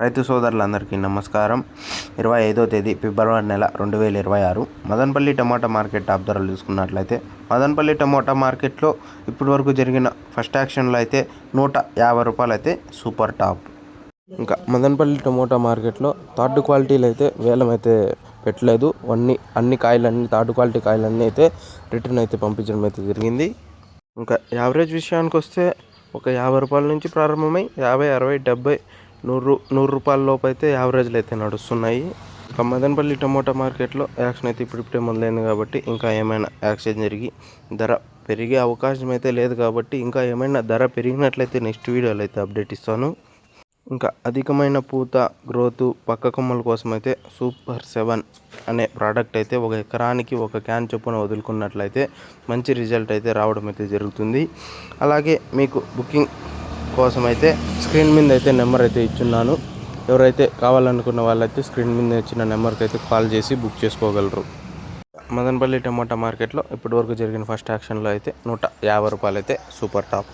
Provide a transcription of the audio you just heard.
రైతు సోదరులందరికీ నమస్కారం. 25వ తేదీ ఫిబ్రవరి నెల 2026 మదనపల్లి టమాటా మార్కెట్ టాప్ ధరలు చూసుకున్నట్లయితే మదనపల్లి టమాటా మార్కెట్లో ఇప్పటి వరకు జరిగిన ఫస్ట్ యాక్షన్లో అయితే 150 రూపాయలు అయితే సూపర్ టాప్. ఇంకా మదనపల్లి టమోటా మార్కెట్లో థర్డ్ క్వాలిటీలు అయితే వేలం అయితే పెట్టలేదు. అన్ని కాయలన్నీ థర్డ్ క్వాలిటీ కాయలన్నీ అయితే రిటర్న్ అయితే పంపించడం అయితే జరిగింది. ఇంకా యావరేజ్ విషయానికి వస్తే ఒక 50 రూపాయల నుంచి ప్రారంభమై 50, 60, 70, 100 రూపాయల లోపు అయితే యావరేజ్లు అయితే నడుస్తున్నాయి. ఇంకా మదనపల్లి టమోటా మార్కెట్లో యాక్షన్ అయితే ఇప్పుడిప్పుడే మొదలైంది కాబట్టి ఇంకా ఏమైనా యాక్షన్ జరిగి ధర పెరిగే అవకాశం అయితే లేదు కాబట్టి ఇంకా ఏమైనా ధర పెరిగినట్లయితే నెక్స్ట్ వీడియోలో అయితే అప్డేట్ ఇస్తాను. ఇంకా అధికమైన పూత గ్రోత్ పక్క కొమ్మల కోసం అయితే సూపర్ 7 అనే ప్రోడక్ట్ అయితే ఒక ఎకరానికి ఒక క్యాన్ చొప్పున వదులుకున్నట్లయితే మంచి రిజల్ట్ అయితే రావడం అయితే జరుగుతుంది. అలాగే మీకు బుకింగ్ కోసం అయితే స్క్రీన్ మీద అయితే నెంబర్ అయితే ఇచ్చున్నాను. ఎవరైతే కావాలనుకున్న వాళ్ళైతే స్క్రీన్ మీద ఇచ్చిన నెంబర్కి అయితే కాల్ చేసి బుక్ చేసుకోగలరు. మదనపల్లి టమాటా మార్కెట్లో ఇప్పటివరకు జరిగిన ఫస్ట్ యాక్షన్లో అయితే 150 రూపాయలు అయితే సూపర్ టాప్.